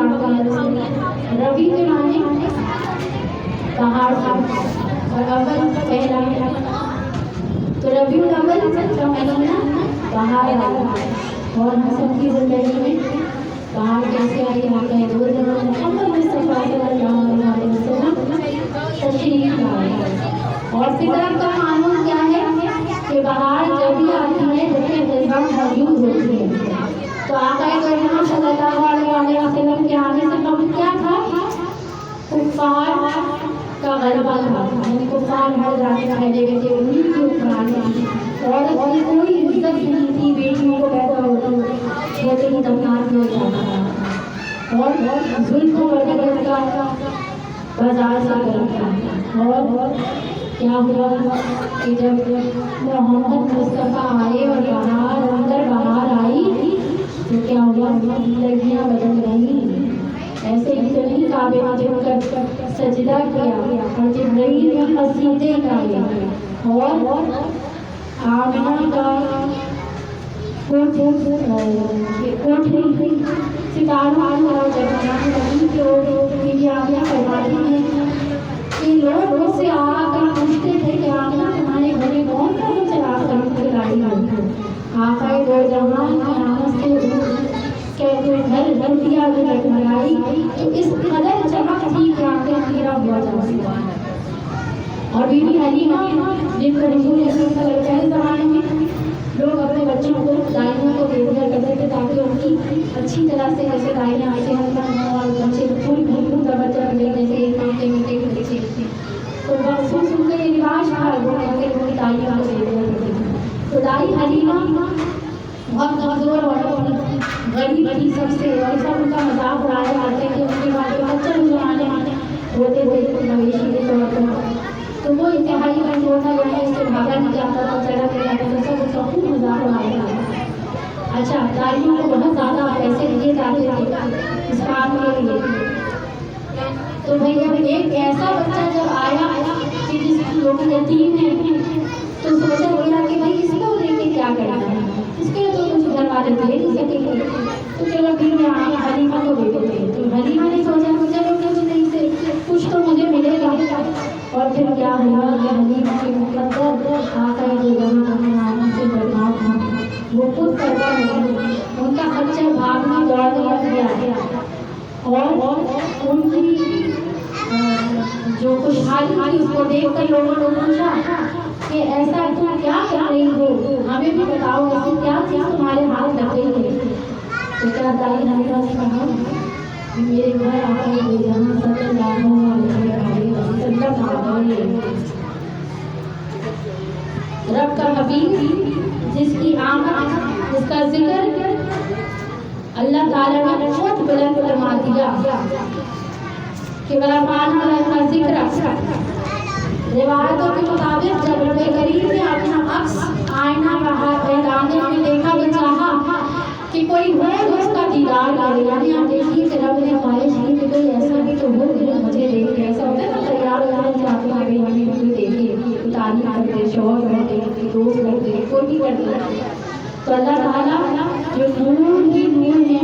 वाक़या से रबी के माने बाहर था और अव्वल पहला है, तो रबीउल अव्वल का महीना बाहर आया और हम सबकी ज़िंदगी में बाहर कैसे आई वाक़या है। दो जगह मोहम्मद मुस्तफ़ा सल्लल्लाहु अलैहि वसल्लम तशरीफ़ लाए और फितरत का कानून क्या है कि बाहर जब भी आती है जबकि ग़िज़ा मौजूद होती है। तो आका करीम सल्लल्लाहु अलैहि वसल्लम के आने से कबल क्या था, कुफ़ार का गलबा था, यानी कुफ़ार हर जाके फैले हुए थे, उन्हीं के ऊपर और कोई इज्जत नहीं थी, बेटियों को पैदा होते ही दफना किया जाता था और जुल्म बरकत का बाजार सा करता। और क्या हुआ कि जब मोहम्मद मुस्तफ़ा आए और बाहर अंदर बाहर आई तो क्या हुआ, लड़कियाँ बदल गई। ऐसे ही तो नहीं, काबे में जब सजदा किया और जिब्रील ने कसीदे गाए और आमिना का कोठरी सितारों और जगमगाने लगी तो मेरी आमिना फरमाती है कि लोग मुझसे आकर पूछते थे कि आमिना तुम्हारे घर में कौन सा तो चराग खरीद के लाई है। आका दो जहान की आमद से कहते घर घर दिया जो जगमगाई, तो इस कदर चमक थी कि आंखें गिरा हुआ जाता। और बीबी हलीमा जिनको रसूल पहले ज़माने में लोग अपने बच्चों को दाइयों को दे दिया करते थे ताकि उनकी अच्छी तरह से जैसे दाइयाँ सेहत और बच्चे फूल भूल का बच्चा ले जैसे एक मांगते मिलते बच्चे तो बच्चों सुन के ये रिवाज था, वो कहते उनकी दाइयों को दे दिया करते थे। तो दाई हलीमा बहुत कमजोर और गरीब थी सबसे, और सब उनका मजाक उड़ाया करते थे, उनके बाद बच्चे जमाने होते थे मवेशी के तौर पर, तो वो इंतहाई कमजोर था, जो इससे भागा नहीं जाता था, चढ़ा नहीं जाता था, सब उसका खूब मजाक उड़ाया था। अच्छा, दाइयों को बहुत ज़्यादा पैसे दिए जाते थे इस काम के लिए। तो भैया एक ऐसा बच्चा जब आया कि जिसकी लोग यतीम है, तो सोचा गया कि भाई इसको लेके क्या करना है, इसके तो कुछ घर वाले दे नहीं सकेंगे, तो चलो फिर मैं हलीमा को दे देते। तो हलीमा ने सोचा चलो कुछ नहीं से कुछ तो मुझे मिलेगा। और फिर क्या हुआ कि हलीमा के मुकद्दर आका जो जहाँ से बर्बाद था वो खुद पैदा हुए, उनका खच्चर भागने दौड़ने लग गया और उनकी जो खुशहाली थी उसको देख कर लोगों ने पूछा कि ऐसा तुम क्या कर रही हो, हमें भी बताओ ऐसी क्या चीज़ तुम्हारे हाथ लग गई है। तो क्या दाई हलीमा ने कहा कि मेरे घर आकर जहाँ सल्लल्लाहु अलैहि वसल्लम रब का हबीब जिसकी आमद जिसका जिक्र अल्लाह ताला ने बहुत बुलंद फरमा दिया कि वरफ़अना लका ज़िक्रा। रिवायतों के मुताबिक जब रब करीम ने अपना अक्स आईना आईने में देखा तो चाहा कि कोई हो उसका दीदार करे, यानी आप देखिए कि रब ने ख्वाहिश की कि कोई ऐसा भी तो हो जो मुझे देखे। ऐसा होता है ना, तैयार होता है कि आप आगे हमें कोई देखे, तारीफ करते, शौक करते, दोस्त करते, कोई भी करते। तो अल्लाह ताला जो नूर ही नूर है,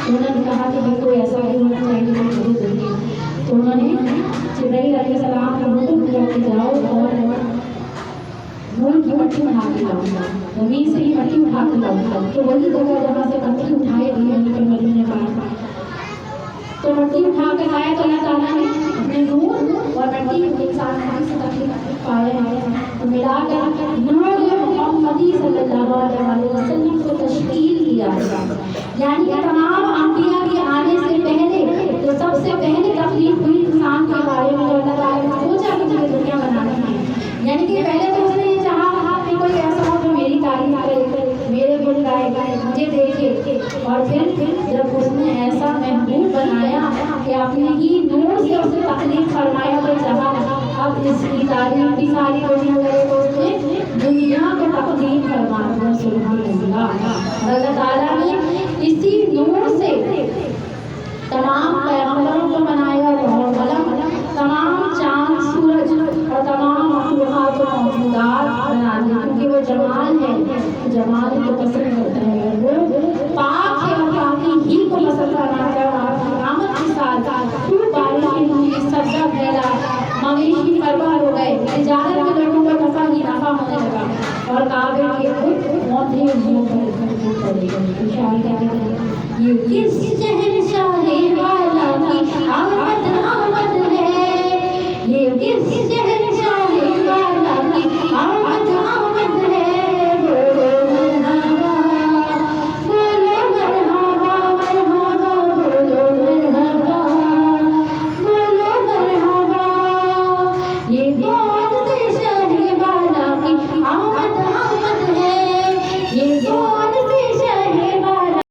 उन्होंने कहा कि भाई कोई ऐसा भी होना चाहिए जो मुझे देखे। तो उन्होंने जिब्रील अलैहिस्सलाम को हुक्म दिया कि जाओ और नूर की मट्टी उठा के लाओ, जमीन से ही मट्टी उठा के लाओ। तो वही जगह जहाँ से मट्टी उठाए दिए निकल मदीने पास, तो मट्टी उठा के लाया तो अल्लाह ताला ने अपने नूर और मट्टी को इंसान से तकलीफ पाया तो मिला कर नूर मोहम्मदी सल्लल्लाहु अलैहि वसल्लम को तशकील किया। यानी तमाम अंबिया के आने से पहले तो सबसे पहले तकलीफ हुई इंसान के बारे में, अल्लाह ताला ने सोचा कि मुझे दुनिया बनानी है। यानी कि पहले तो उसने ये चाहा कि कोई ऐसा हो जो मेरी तारीफ करे, मेरे गुण गाए, मुझे देखे। और फिर जब उसने ऐसा महबूब बनाया कि अपने ही नूर से उसे तकलीफ फरमाया तो चाहा अब इसकी तारीफ भी सारी दुनिया करे, तो उसने दुनिया को तकलीफ फरमाया। सुभान अल्लाह। अल्लाह ताला ने इसी नूर से तमाम पैगंबरों को बनाया और तमाम चांद सूरज और तमाम मखलूक़ात को मौजूदात बना दिया, क्योंकि वो जमाल है, जमाल को पसंद करता है, वो पाक है और पाकी ही को पसंद करना है। کعبے کے پودے ہو کر پڑے گئے. شاعر کہتے ہیں یہ کس شہنشاہ والا کی آمد